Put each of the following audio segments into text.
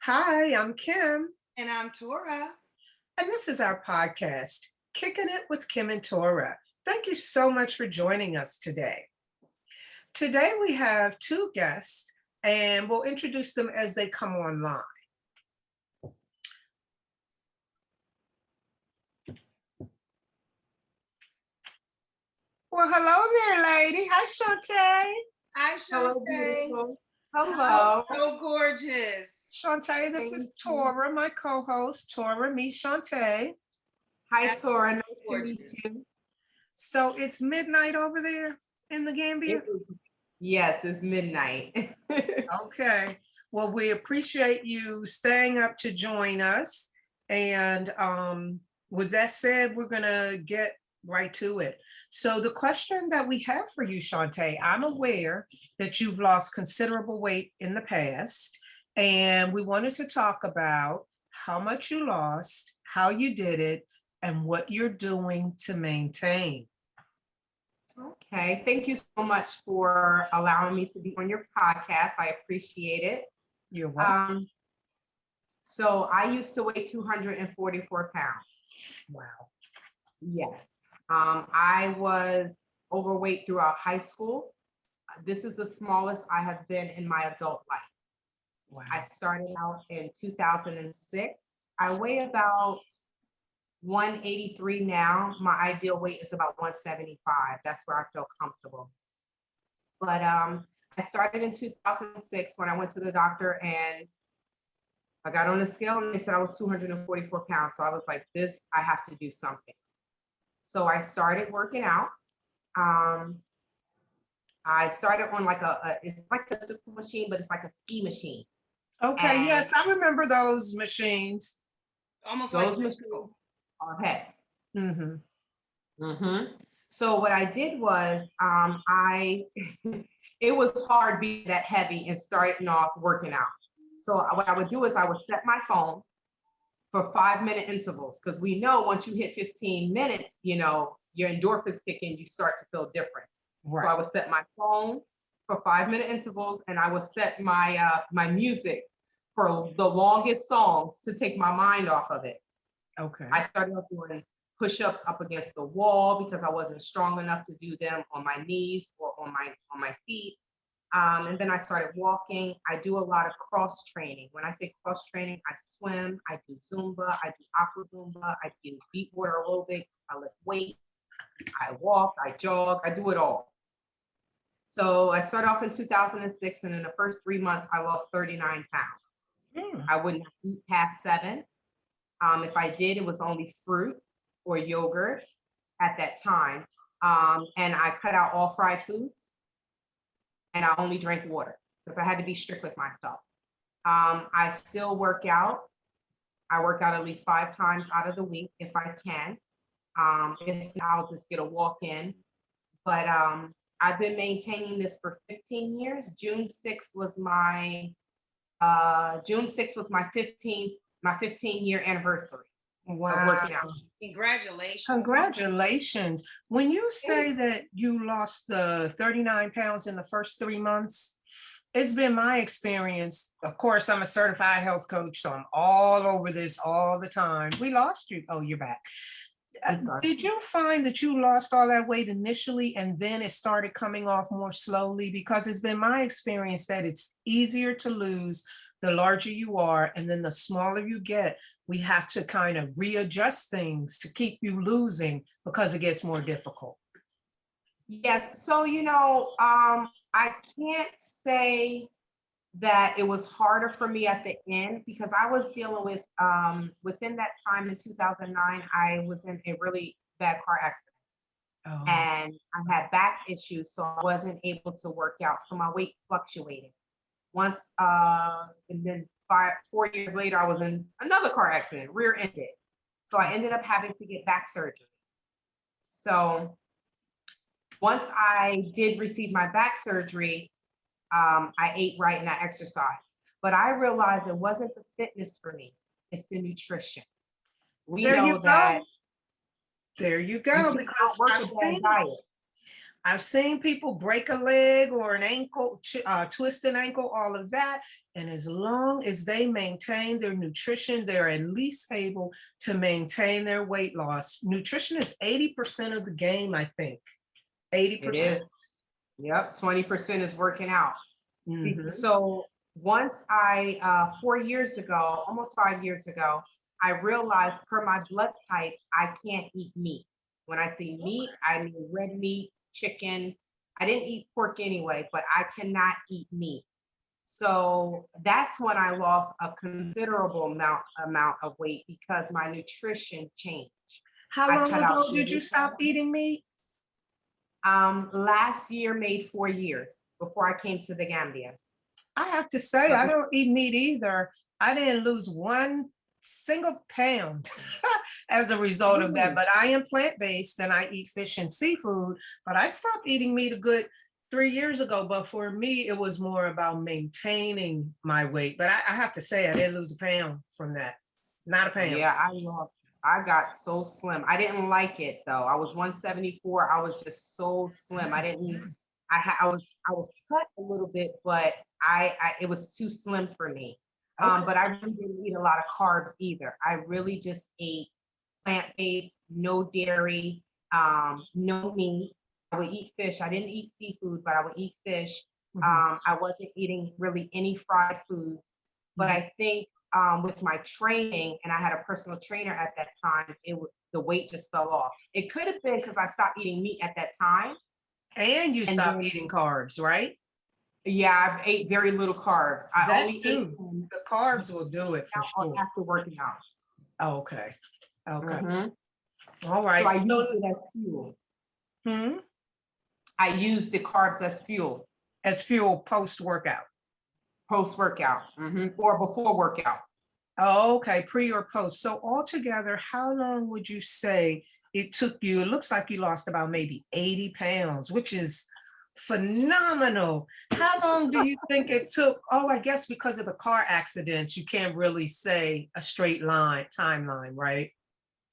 Hi, I'm Kim, And I'm Torra. and this is our podcast, Kicking It with Kimm and Torra. Thank you so much for joining us today. Today we have two guests, and we'll introduce them as they come online. Well, hello there, lady. Hi, Shauntay. Hi, Hello, Shauntay. beautiful. Oh, Hello. so gorgeous. Shauntay, this Thank is you. Torra, my co-host. Torra, me, Shauntay. Hi, Tora. Absolutely Nice to meet gorgeous. you. So it's midnight over there in the Gambia? It is, yes, it's midnight. Okay. Well, we appreciate you staying up to join us. And with that said, we're going to get right to it. So, the question that we have for you, Shauntay, I'm aware that you've lost considerable weight in the past, and we wanted to talk about how much you lost, how you did it, and what you're doing to maintain. Okay. Thank you so much for allowing me to be on your podcast. I appreciate it. You're welcome. Um, so I used to weigh 244 pounds. Wow. Yes. I was overweight throughout high school. This is the smallest I have been in my adult life. Wow. I started out in 2006. I weigh about 183 now. My ideal weight is about 175. That's where I feel comfortable. But I started in 2006 when I went to the doctor and I got on the scale and they said I was 244 pounds. So I was like, this, I have to do something. So I started working out. Um, I started on like it's like a machine, but it's like a ski machine. Okay. And Yes, I remember those machines. Almost like those machines disco. are heavy. Mm-hmm. So what I did was I it was hard being that heavy and starting off working out. So what I would do is I would set my phone for 5 minute intervals because we know once you hit 15 minutes, your endorphins kick in, you start to feel different. So I Right. would set my phone for 5 minute intervals and I would set my music for the longest songs to take my mind off of it. Okay. I started off doing push-ups up against the wall because I wasn't strong enough to do them on my knees or on my feet. And then I started walking. I do a lot of cross training. When I say cross training, I swim, I do Zumba, I do aqua Zumba, I do deep water aerobics, I lift weights, I walk, I jog, I do it all. So I started off in 2006, and in the first 3 months, I lost 39 pounds. Mm. I wouldn't eat past 7. If I did, it was only fruit or yogurt at that time. And I cut out all fried foods and I only drank water because I had to be strict with myself. I still work out. I work out at least 5 times out of the week if I can. If not, I'll just get a walk in. But I've been maintaining this for 15 years. June 6th was my 15-year anniversary of Wow. working out. Congratulations. Congratulations. When you say that you lost the 39 pounds in the first 3 months, it's been my experience. Of course, I'm a certified health coach, so I'm all over this all the time. We lost you. Oh, you're back. Did you find that you lost all that weight initially and then it started coming off more slowly? Because it's been my experience that it's easier to lose the larger you are, and then the smaller you get, we have to kind of readjust things to keep you losing because it gets more difficult. Yes. So, I can't say that it was harder for me at the end because I was dealing with, within that time in 2009, I was in a really bad car accident Oh, and I had back issues. So I wasn't able to work out. So my weight fluctuated. And then 4 years later, I was in another car accident, rear ended. So I ended up having to get back surgery. So once I did receive my back surgery, I ate right and I exercised. But I realized it wasn't the fitness for me, it's the nutrition. We there you know go. that There you you go. cannot Because work a bad diet. I've seen people break a leg or an ankle, twist an ankle, all of that. And as long as they maintain their nutrition, they're at least able to maintain their weight loss. Nutrition is 80% of the game, I think. It 80%. is. Yep, 20% is working out. Mhm. So once I, 4 years ago, almost 5 years ago, I realized per my blood type, I can't eat meat. When I say meat, I mean red meat, chicken. I didn't eat pork anyway, but I cannot eat meat. So that's when I lost a considerable amount of weight because my nutrition changed. How I long cut out ago did you sugar. stop eating meat? Last year made 4 years before I came to the Gambia. I have to say, But I don't eat meat either. I didn't lose one single pound as a result of that, Really? but I am plant-based and I eat fish and seafood, but I stopped eating meat a good 3 years ago. But for me, it was more about maintaining my weight. But I have to say, I didn't lose a pound from that. Not a pound. Yeah, I got so slim. I didn't like it though. I was 174. I was just so slim. I was cut a little bit, but I it was too slim for me. Okay. But I really didn't eat a lot of carbs either. I really just ate plant-based, no dairy, no meat. I would eat fish. I didn't eat seafood, but I would eat fish. Mhm. I wasn't eating really any fried foods. But I think with my training, and I had a personal trainer at that time, the weight just fell off. It could have been because I stopped eating meat at that time. And you And stopped then, eating carbs, right? yeah, I ate very little carbs. I That only ate too. them The carbs will do it for sure. after working out. Okay. Okay. Mhm. All So right. I used So, it as fuel. hmm, I used the carbs as fuel as fuel post-workout. post-workout, or before workout. Oh, okay, pre or post. So altogether, how long would you say it took you? It looks like you lost about maybe 80 pounds, which is phenomenal. How long do you think it took? Oh, I guess because of the car accident, you can't really say a straight line timeline, right?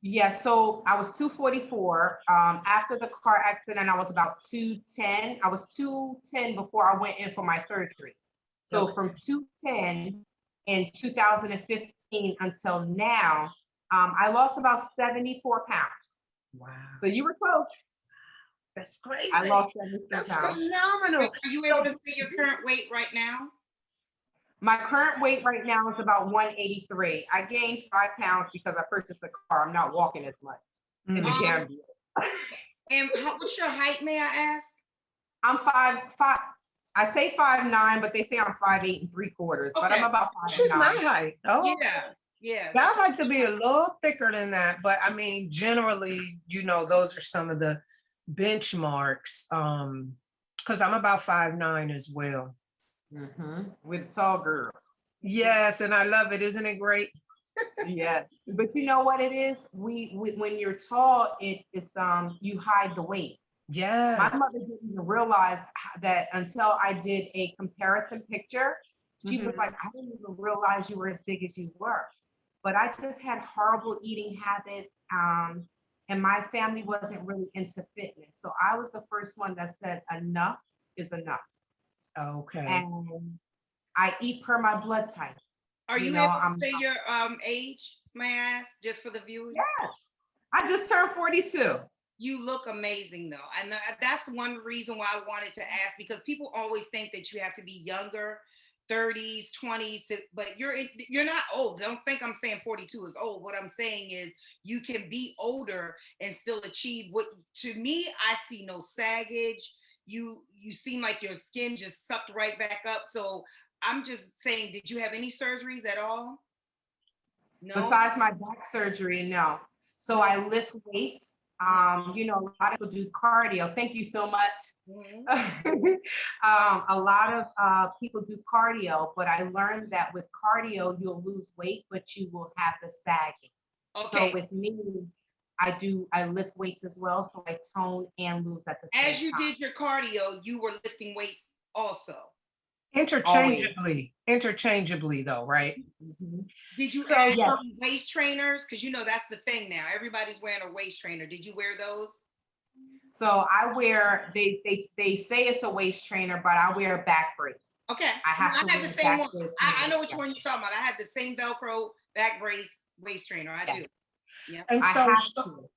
Yeah, so I was 244. After the car accident, I was about 210. I was 210 before I went in for my surgery. So Okay. from 210 in 2015 until now, I lost about 74 pounds. Wow. So you were close. That's I crazy. lost 74 That's pounds. phenomenal. Are you So able to see your current weight right now? My current weight right now is about 183. I gained 5 pounds because I purchased a car. I'm not walking as much in the mm, Gambia. And what's your height, may I ask? I'm 5'5". I say 5'9", but they say I'm 5'8 3/4". But I'm Okay. about she's my 5'9". height. Oh, Yeah, yeah. yeah, I'd like to be a little thicker than that, but I mean, generally, those are some of the benchmarks. Because I'm about 5'9" as well. With a tall girl. Yes, and I love it. Isn't it great? Yeah. But you know what it is? We when you're tall, it's you hide the weight. My Yes. mother didn't even realize that until I did a comparison picture. She was Mhm. like, I didn't even realize you were as big as you were. But I just had horrible eating habits. And my family wasn't really into fitness. So I was the first one that said enough is enough. Okay. And I eat per my blood type. Are You you know, able to say your age, may I ask, just for the viewers? yeah, I just turned 42. You look amazing though. And that's one reason why I wanted to ask, because people always think that you have to be younger, 30s, 20s, but you're not old. Don't think I'm saying 42 is old. What I'm saying is you can be older and still achieve what, to me, I see no saggage. You seem like your skin just sucked right back up. So I'm just saying, did you have any surgeries at all? No. Besides my back surgery, no. So I lift weights. You know, a lot of people do cardio. Thank you so much. A lot of people do cardio, but I learned that with cardio, you'll lose weight, but you will have the sagging. Okay. So with me, I lift weights as well. So I tone and lose at the same time. As you did your cardio, you were lifting weights also. Interchangeably though, right? Did you So add Yes. some waist trainers? Because that's the thing now. Everybody's wearing a waist trainer. Did you wear those? So I wear, they say it's a waist trainer, but I wear a back brace. Okay. I have to I had wear the a same back one. brace. I know which one you're talking about. I had the same Velcro back brace waist trainer. I Yeah. do. Yeah. And I so have to.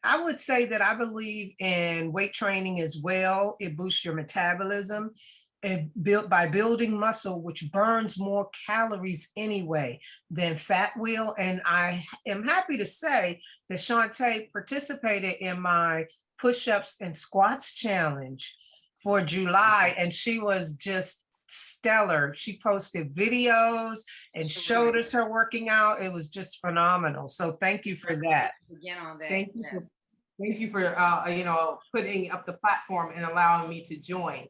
I would say that I believe in weight training as well. It boosts your metabolism and built by building muscle, which burns more calories anyway than fat will. And I am happy to say that Shauntay participated in my push-ups and squats challenge for July, and she was just stellar. She posted videos and showed us her working out. It was just phenomenal. So thank you for that. Again on that. Thank you Yes. for, thank you for, putting up the platform and allowing me to join.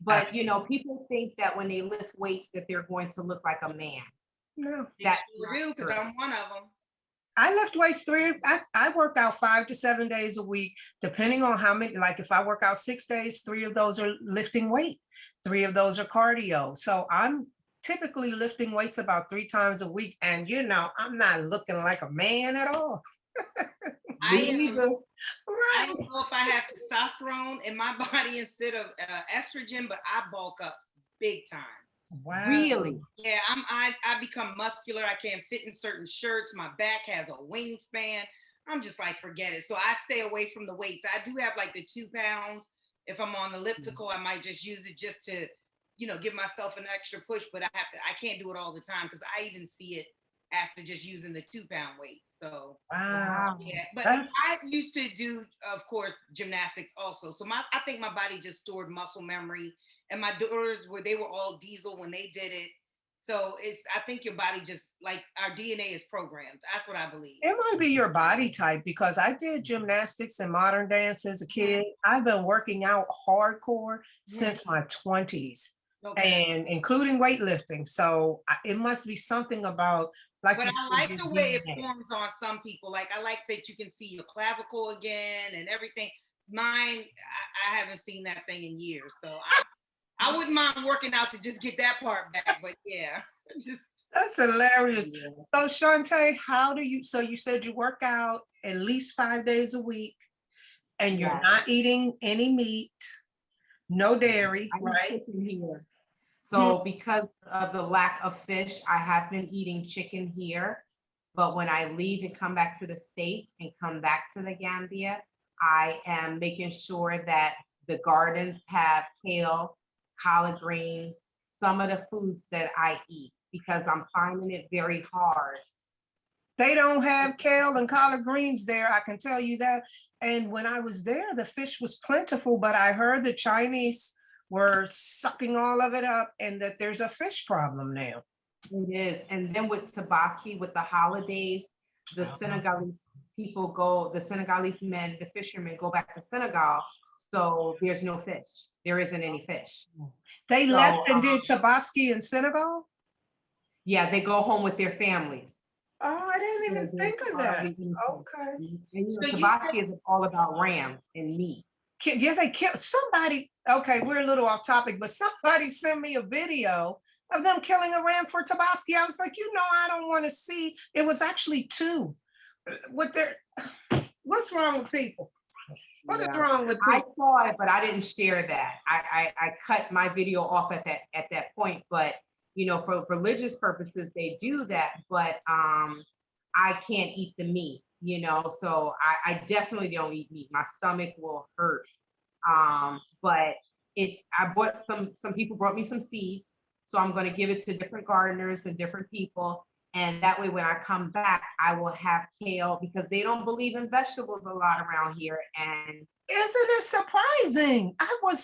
But, people think that when they lift weights that they're going to look like a man. No. You That's sure not do, because true. I'm one of them. I lift weights I work out 5 to 7 days a week, depending on how many, like if I work out 6 days, 3 of those are lifting weight, 3 of those are cardio. So I'm typically lifting weights about 3 times a week. And I'm not looking like a man at all. I Me am. neither. I Right. don't know if I have testosterone in my body instead of estrogen, but I bulk up big time. Wow. Really? Yeah, I become muscular. I can't fit in certain shirts. My back has a wingspan. I'm just like, forget it. So I stay away from the weights. I do have like the 2 pounds. If I'm on elliptical, I might just use it just to, give myself an extra push. But I can't do it all the time because I even see it after just using the 2 pound weights. So Wow. yeah, but That's I used to do, of course, gymnastics also. So I think my body just stored muscle memory. And my daughters they were all diesel when they did it. So I think your body just like our DNA is programmed. That's what I believe. it might be your body type because I did gymnastics and modern dance as a kid. I've been working out hardcore since my 20s. Okay. And including weightlifting. So it must be something about, like But you I said, like your the way it DNA. forms on some people. Like I like that you can see your clavicle again and everything. Mine, I haven't seen that thing in years. So I wouldn't mind working out to just get that part back. But yeah, just That's hilarious. Yeah. So Shauntay, so you said you work out at least 5 days a week and you're Yes. not eating any meat, no dairy, I eat right? chicken here. So because of the lack of fish, I have been eating chicken here. But when I leave and come back to the States and come back to the Gambia, I am making sure that the gardens have kale, collard greens, some of the foods that I eat, because I'm finding it very hard. They don't have kale and collard greens there, I can tell you that. And when I was there, the fish was plentiful, but I heard the Chinese were sucking all of it up and that there's a fish problem now. It is. And then with Tabaski, with the holidays, the Senegalese the Senegalese men, the fishermen go back to Senegal. So there's no fish. There isn't any fish. They So, left and did Tabaski in Senegal? yeah, they go home with their families. Oh, I didn't even They're think of that. hardly eating fish. Okay. And So you Tabaski is all about ram and meat. Yeah, they killed somebody. Okay, we're a little off topic, but somebody sent me a video of them killing a ram for Tabaski. I was like, I don't want to see. It was actually 2. What's wrong with people? What is Yeah. wrong with I people? saw it, but I didn't share that. I cut my video off at that point. But for religious purposes, they do that. But I can't eat the meat. So I definitely don't eat meat. My stomach will hurt. But I bought some people brought me some seeds, so I'm going to give it to different gardeners and different people. And that way, when I come back, I will have kale, because they don't believe in vegetables a lot around here. And Isn't it surprising? I was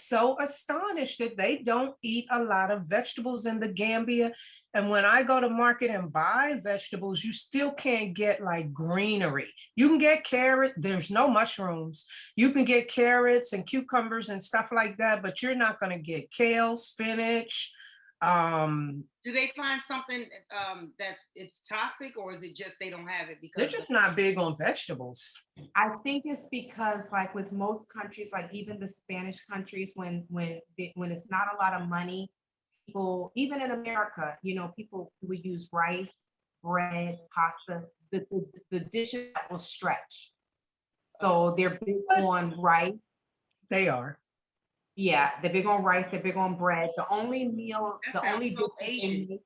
so astonished that they don't eat a lot of vegetables in the Gambia. And when I go to market and buy vegetables, you still can't get like greenery. You can get carrot, there's no mushrooms. You can get carrots and cucumbers and stuff like that, but you're not going to get kale, spinach. do they find something that it's toxic, or is it just they don't have it They're because just not big on vegetables. I think it's because, like with most countries, like even the Spanish countries, when it's not a lot of money, people, even in America, people would use rice, bread, pasta, the dishes that will stretch. So they're big on rice. They are. Yeah, they're big on rice, they're big on bread. The only meal, That the only sounds so dish they Asian. make.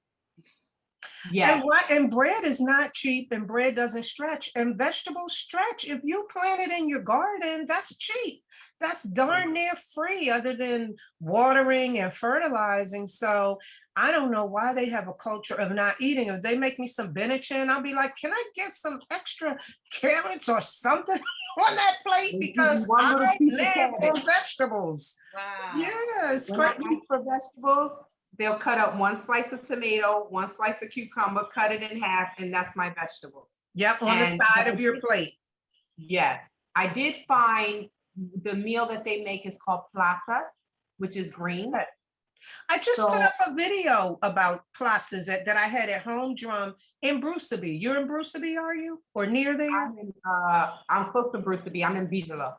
Yes, And bread is not cheap and bread doesn't stretch and vegetables stretch. If you plant it in your garden, that's cheap. That's darn near free other than watering and fertilizing. So I don't know why they have a culture of not eating. If they make me some Benachin, I'll be like, can I get some extra carrots or something on that plate? they give you Because one little I piece of live cabbage. on vegetables. Wow. Yeah, it's When I great. ask for vegetables, they'll cut up one slice of tomato, one slice of cucumber, cut it in half, and that's my vegetables. Yep, on the And side but of your plate. yes, I did find the meal that they make is called plazas, which is green. I just put So up a video about plazas that I had at Home Drum in Bruceby. You're in Bruceby, are you? Or near there? I'm close to Bruceby. I'm in Bijolo.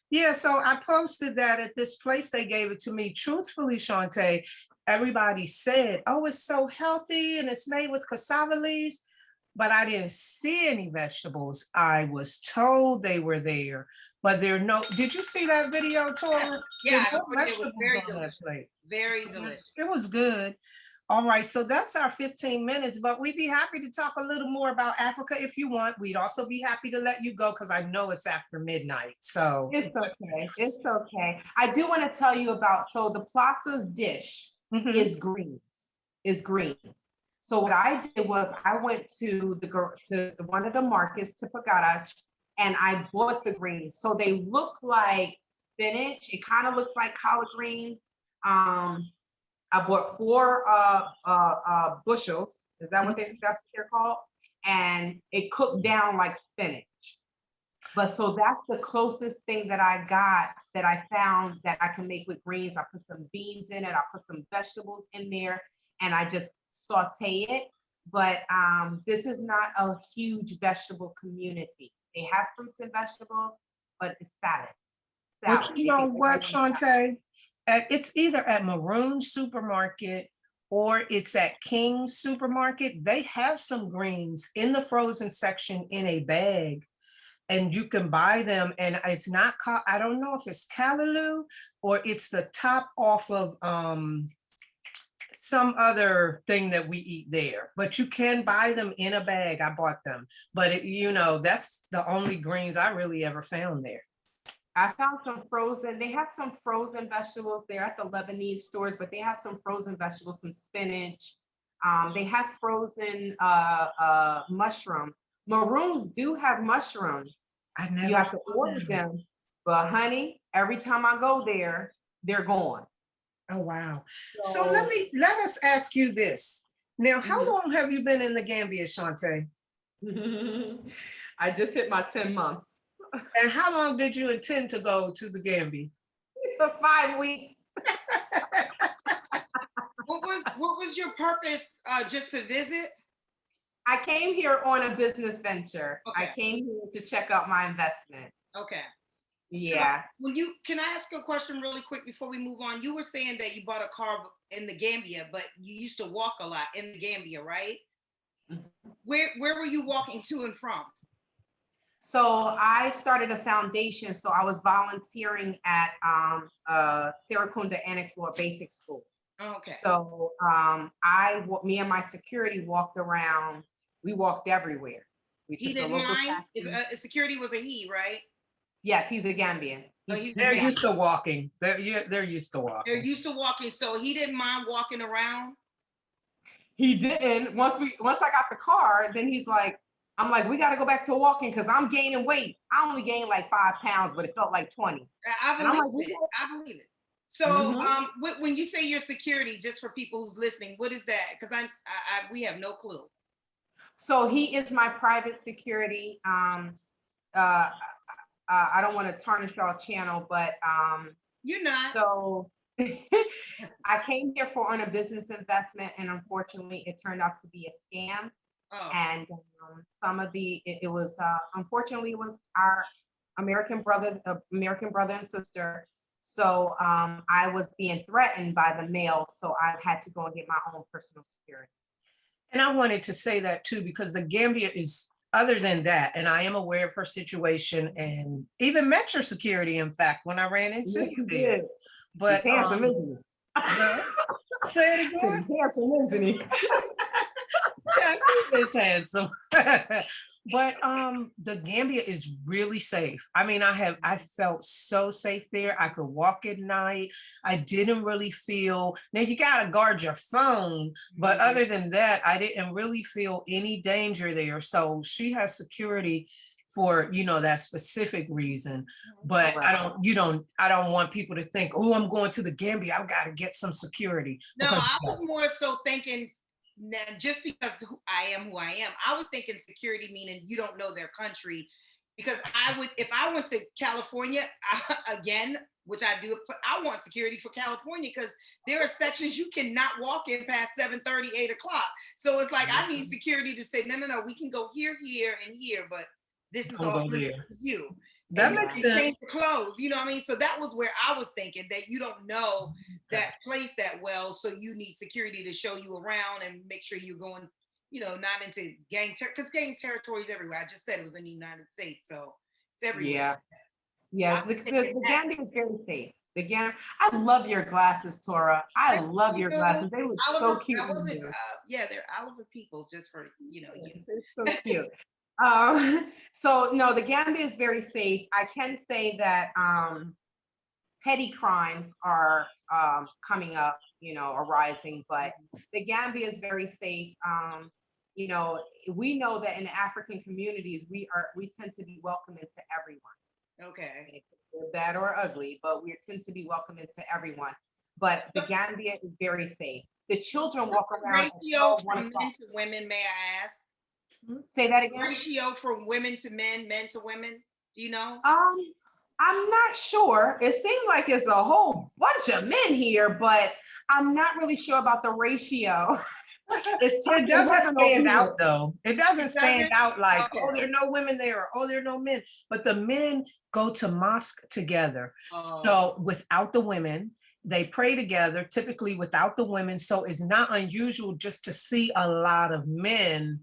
Yeah, so I posted that at this place. They gave it to me. Truthfully, Shauntay, everybody said, oh, it's so healthy and it's made with cassava leaves, but I didn't see any vegetables. I was told they were there, but there are no, did you see that video, Torra? Yeah, There I were no thought it was vegetables very on that delicious. plate. Very delicious. It was good. All right, so that's our 15 minutes, but we'd be happy to talk a little more about Africa if you want. We'd also be happy to let you go because I know it's after midnight. So It's okay. It's okay. I do want to tell you about, so the plaza's dish mhm. is greens, is greens. So what I did was I went to one of the markets to Pagarach and I bought the greens. So they look like spinach. It kind of looks like collard greens. I bought 4 bushels. Is that what that's what they're called? And it cooked down like spinach. But so that's the closest thing that I got that I found that I can make with greens. I put some beans in it. I put some vegetables in there and I just saute it. But this is not a huge vegetable community. They have fruits and vegetables, but it's salad. But Salad. you They know think what, everybody wants salad. Shauntay? It's either at Maroon Supermarket or it's at King's Supermarket. They have some greens in the frozen section in a bag. And you can buy them, and it's not called, I don't know if it's callaloo or it's the top off of some other thing that we eat there, but you can buy them in a bag. I bought them, but that's the only greens I really ever found there. I found some frozen, they have some frozen vegetables there at the Lebanese stores, but they have some frozen vegetables, some spinach. They have frozen mushrooms. Maroons do have mushrooms. I never You have to saw order them, but honey, every time I go there, they're gone. Oh, wow. So let us ask you this. Now, how long have you been in the Gambia, Shauntay? I just hit my 10 months. And how long did you intend to go to the Gambia? For 5 weeks. What was your purpose? Just to visit? I came here on a business venture. Okay. I came here to check out my investment. Okay. Yeah. So, can I ask a question really quick before we move on? You were saying that you bought a car in the Gambia, but you used to walk a lot in the Gambia, right? Mm-hmm. Where were you walking to and from? So I started a foundation. So I was volunteering at Serakunda Annex Law Basic School. Okay. So me and my security walked around. We walked everywhere. He didn't mind. Security was a he, right? Yes, he's a Gambian. They're used to walking. They're used to walking. They're used to walking, so he didn't mind walking around. He didn't. Once I got the car, then he's like, I'm like, we got to go back to walking because I'm gaining weight. I only gained like 5 pounds, but it felt like 20. I believe it. I believe it. So, when you say your security, just for people who's listening, what is that? Because we have no clue. So he is my private security. I don't want to tarnish our channel, but you're not. So I came here on a business investment, and unfortunately, it turned out to be a scam. Oh. And it was unfortunately it was our American brother and sister. So I was being threatened by the mail, so I had to go and get my own personal security. And I wanted to say that too, because the Gambia is other than that, and I am aware of her situation and even met your security, in fact, when I ran into Yes, you you there. did. But He's handsome, isn't he? huh? Say it Said again. he's handsome, isn't he? Yes, he is handsome. But the Gambia is really safe. I mean, I felt so safe there. I could walk at night. I didn't really feel, now you gotta guard your phone, but Mhm. other than that, I didn't really feel any danger there. So she has security for, that specific reason. But Correct. I don't want people to think, oh, I'm going to the Gambia, I've got to get some security. No, Because I was more so thinking just because I am who I am, I was thinking security meaning you don't know their country. Because I would, if I went to California again, which I do, I want security for California because there are sections you cannot walk in past 7:30, 8 o'clock. So it's like I need security to say, no, no, no, we can go here, here, and here, but this is don't off go limits there. to you. That And you makes can sense. change the clothes, you know what I mean? So that was where I was thinking that you don't know Okay. that place that well, so you need security to show you around and make sure you're going, not into because gang territory is everywhere. I just said it was in the United States, so it's everywhere. Yeah. I Yeah. was The, thinking the, the that. Gambia is very safe. The Gambia. I love your glasses, Tora. I Thank love you. your glasses. They look so Oliver, cute that in wasn't, here. yeah, they're Oliver Peoples just for, you. They're so cute. So no, the Gambia is very safe. I can say that petty crimes are coming up, arising, but the Gambia is very safe. You know, we know that in African communities, we tend to be welcome into everyone, Okay. good, bad or ugly, but we tend to be welcome into everyone. But the Gambia is very safe. The children walk around at Ratio 12, 1 from o'clock. men to women, may I ask? Say that again. Ratio from women to men, men to women. Do you know? I'm not sure. It seems like it's a whole bunch of men here, but I'm not really sure about the ratio. It doesn't stand out though. It doesn't It stand doesn't? out like, Okay. oh, there are no women there, or oh, there are no men. But the men go to mosque together. Oh. So without the women, they pray together, typically without the women. So it's not unusual just to see a lot of men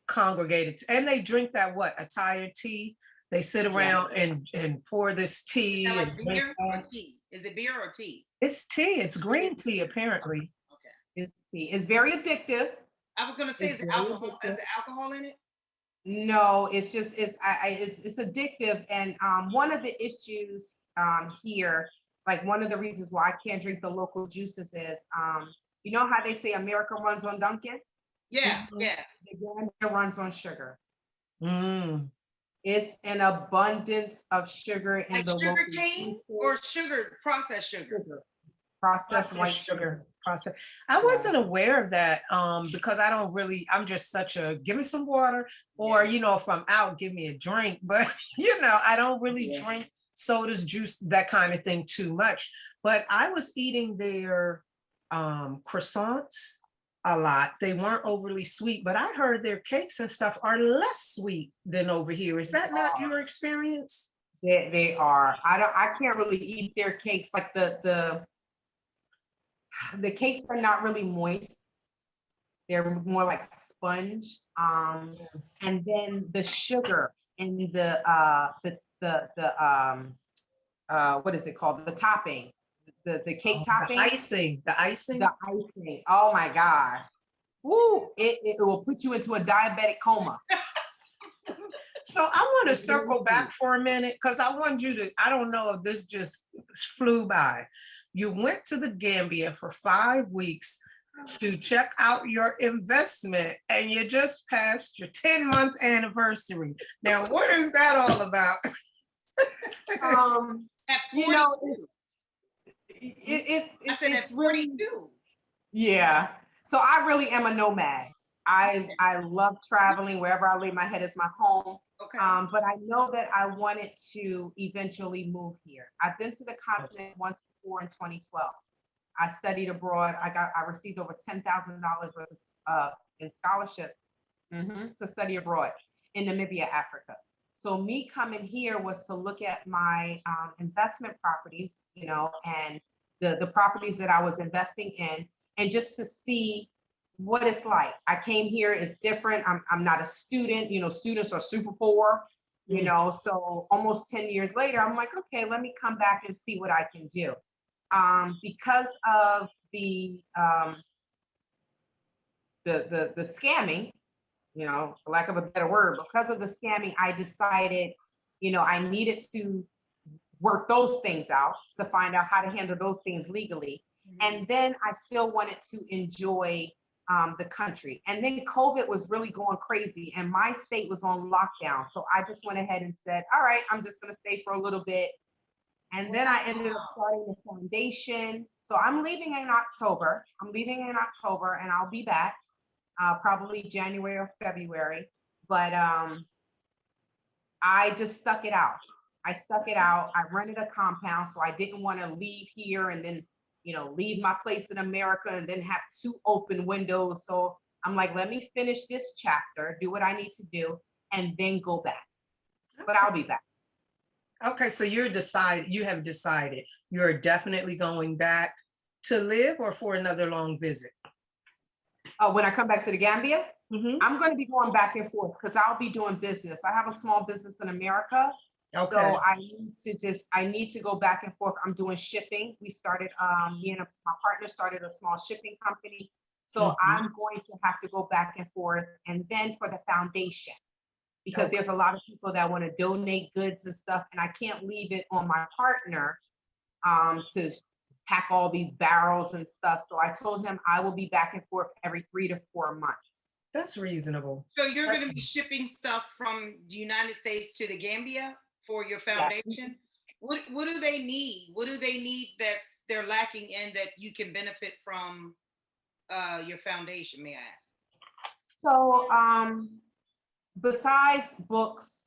congregated. And they drink that a Thai tea. They sit around and pour this Is tea that like and drink beer or that. tea? Is it beer or tea? It's tea. It's green tea, apparently. Okay. It's very addictive. I was gonna say, It's is it very alcohol? Is addictive. it alcohol in it? No, it's just it's addictive. And one of the issues here, like one of the reasons why I can't drink the local juices is you know how they say America runs on Dunkin'? Yeah, Mhm. yeah. The Gambia runs on sugar. Mm. It's an abundance of sugar in Like the sugar local cane juices. or sugar, processed sugar? Processed white sugar. Process. I wasn't aware of that because I'm just such a give me some water, or if I'm out, give me a drink. But I don't really drink sodas, juice, that kind of thing too much. But I was eating their croissants a lot. They weren't overly sweet, but I heard their cakes and stuff are less sweet than over here. Is that not your experience? They are. I can't really eat their cakes. Like the cakes are not really moist. They're more like sponge. And then the sugar and what is it called? The topping, the cake topping, The icing. the icing. Oh my God. Woo, it will put you into a diabetic coma. So I want to circle back for a minute because I want you to, I don't know if this just flew by. You went to the Gambia for 5 weeks to check out your investment, and you just passed your 10-month anniversary. Now, what is that all about? At 42. You know, I said at it's really, 42. yeah. So I really am a nomad. I love traveling. Wherever I lay my head is my home. Okay. But I know that I wanted to eventually move here. I've been to the continent once before in 2012. I studied abroad. I received over $10,000 worth of in scholarship to study abroad in Namibia, Africa. So me coming here was to look at my investment properties, and the properties that I was investing in, and just to see what it's like. I came here, it's different. I'm not a student, you know, students are super poor, you Mm. know, so almost 10 years later, I'm like, okay, let me come back and see what I can do. Because of the scamming, you know, for lack of a better word, because of the scamming, I decided, you know, I needed to work those things out to find out how to handle those things legally. And then I still wanted to enjoy the country. And then COVID was really going crazy and my state was on lockdown. So I just went ahead and said, all right, I'm just going to stay for a little bit. And then I ended up starting the foundation. So I'm leaving in October. I'm leaving in October and I'll be back probably January or February. But I just stuck it out. I stuck it out. I rented a compound, so I didn't want to leave here and then, you know, leave my place in America and then have two open windows. So I'm like, let me finish this chapter, do what I need to do, and then go back. But I'll be back. Okay, so you have decided you're definitely going back to live or for another long visit? When I come back to the Gambia, Mhm. I'm going to be going back and forth because I'll be doing business. I have a small business in America. Okay. So I need to go back and forth. I'm doing shipping. We started, me and my partner started a small shipping company. So Mhm. I'm going to have to go back and forth. And then for the foundation, because Okay. there's a lot of people that want to donate goods and stuff, and I can't leave it on my partner to pack all these barrels and stuff. So I told him I will be back and forth every 3 to 4 months. That's reasonable. So you're That's- going to be shipping stuff from the United States to the Gambia for your Yes. foundation? What do they need? What do they need that's they're lacking in that you can benefit from your foundation, may I ask? So besides books,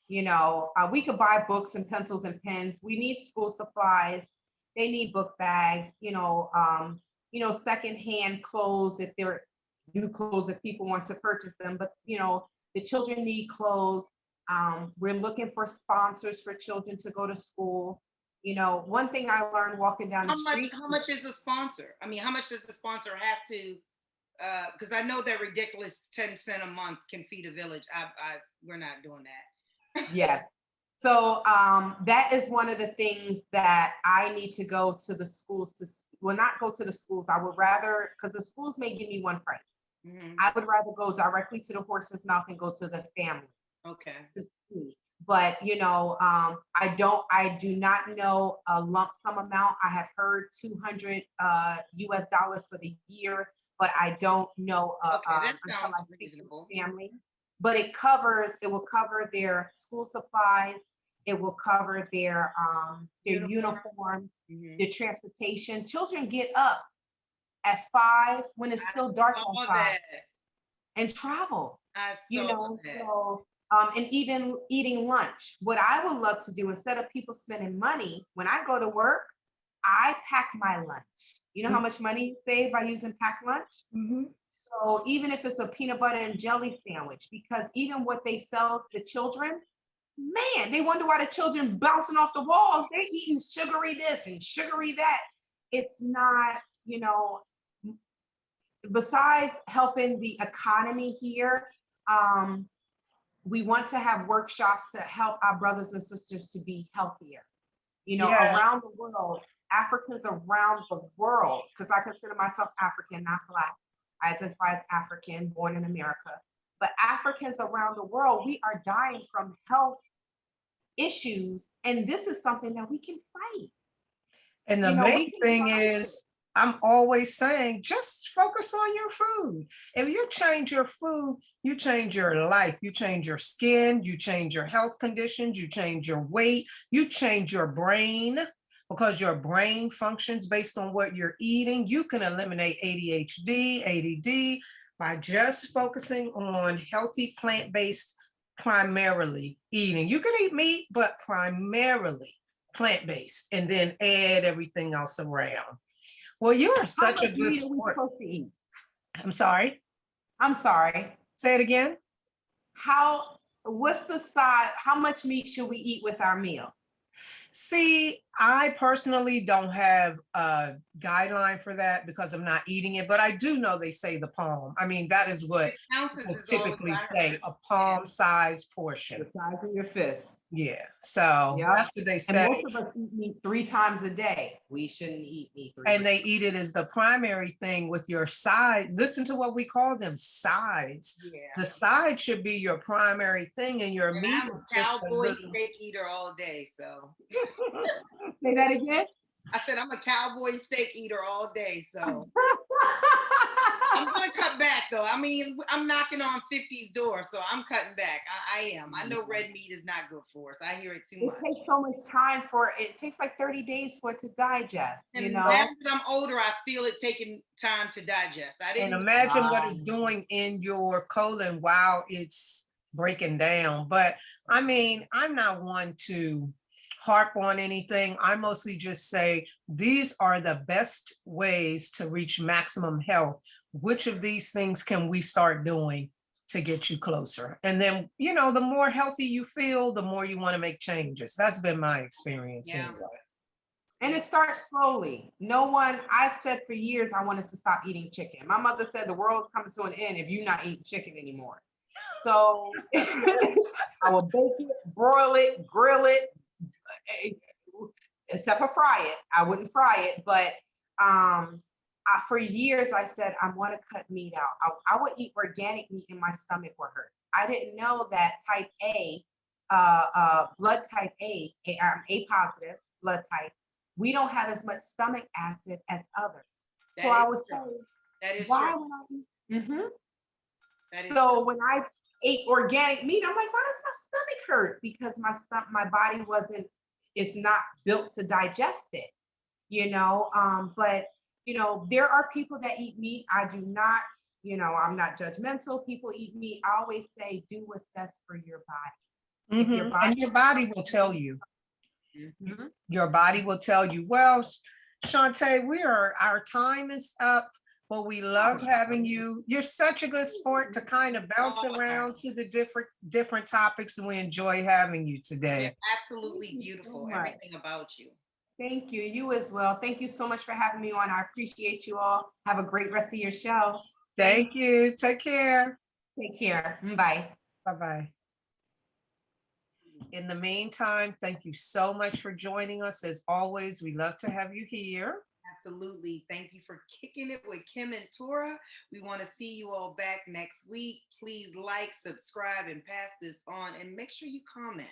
you know, we could buy books and pencils and pens. We need school supplies. They need book bags, you know, secondhand clothes if they're new clothes if people want to purchase them. But you know, the children need clothes. We're looking for sponsors for children to go to school. You know, one thing I learned walking down the street. How much is a sponsor? I mean, how much does the sponsor have to because I know that ridiculous 10 cents a month can feed a village. We're not doing that. Yes. So that is one of the things that I need to go to the schools to, well, not go to the schools. I would rather, because the schools may give me one price. Mhm. I would rather go directly to the horse's mouth and go to the family Okay. to see. But you know, I do not know a lump sum amount. I have heard 200 US dollars for the year, but I don't know Okay, that until sounds I speak to reasonable. the family. But it will cover their school supplies, it will cover their uniforms, Mhm. their transportation. Children get up at 5 when it's still dark Saw outside that. and travel, I you saw know, that. so and even eating lunch. What I would love to do instead of people spending money, when I go to work, I pack my lunch. You know how much money you save by using packed lunch? Mhm. So even if it's a peanut butter and jelly sandwich, because even what they sell the children, man, they wonder why the children bouncing off the walls. They're eating sugary this and sugary that. It's not, you know, besides helping the economy here, we want to have workshops to help our brothers and sisters to be healthier. You know, Yes. around the world, Africans around the world, because I consider myself African, not Black. I identify as African, born in America. But Africans around the world, we are dying from health issues. And this is something that we can fight. And the You know, main we can thing fight it. is, I'm always saying, just focus on your food. If you change your food, you change your life, you change your skin, you change your health conditions, you change your weight, you change your brain, because your brain functions based on what you're eating. You can eliminate ADHD, ADD by just focusing on healthy plant-based primarily eating. You can eat meat, but primarily plant-based, and then add everything else around. Well, you are How such a much good meat are we sport. supposed to eat? I'm sorry. I'm sorry. Say it again. What's the size? How much meat should we eat with our meal? See, I personally don't have a guideline for that because I'm not eating it, but I do know they say the palm. I mean, that is what Ounces people is always typically what I say, heard. a palm-sized The portion. size of your fist. Yeah, so Yeah. that's what they And most say. of us eat meat 3 times a day. We shouldn't eat meat 3 And times. they eat it as the primary thing with your side. Listen to what we call them, sides. Yeah. The side should be your primary thing, and your And meat I'm is a just a cowboy little. steak eater all day. So Say that again. I said I'm a cowboy steak eater all day. So I'm gonna cut back though. I mean, I'm knocking on 50's door, so I'm cutting back. I am. I know red meat is not good for us. I hear it too It much. takes so much time it takes like 30 days for it to digest, And you now know? that I'm older, I feel it taking time to digest. I And didn't. imagine what it's Wow. doing in your colon while it's breaking down. But I mean, I'm not one to harp on anything. I mostly just say these are the best ways to reach maximum health. Which of these things can we start doing to get you closer? And then, the more healthy you feel, the more you want to make changes. That's been my experience Yeah. anyway. And it starts slowly. I've said for years I wanted to stop eating chicken. My mother said the world's coming to an end if you're not eating chicken anymore. So I will bake it, broil it, grill it, except for fry it. I wouldn't fry it, but for years I said I want to cut meat out. I would eat organic meat and my stomach would hurt. I didn't know that type A, blood type A positive blood type, we don't have as much stomach acid as others. That So I is was true. saying, That is why true. would I eat? Mhm. That is So true. when I ate organic meat, I'm like, why does my stomach hurt? Because my body it's not built to digest it, but there are people that eat meat. I do not, I'm not judgmental. People eat meat. I always say, do what's best for your body. If your And body, your body will tell you. Mhm. Your body will tell you, well, Shauntay, our time is up, but we loved having you. You're such a good sport to kind of bounce around to the different topics, and we enjoy having you You're today. absolutely Thank you so beautiful. much. Everything about you. Thank you. You as well. Thank you so much for having me on. I appreciate you all. Have a great rest of your show. Thank you. Take care. Take care. Bye. Bye-bye. In the meantime, thank you so much for joining us. As always, we love to have you here. Absolutely. Thank you for kicking it with Kimm and Torra. We want to see you all back next week. Please like, subscribe, and pass this on. And make sure you comment.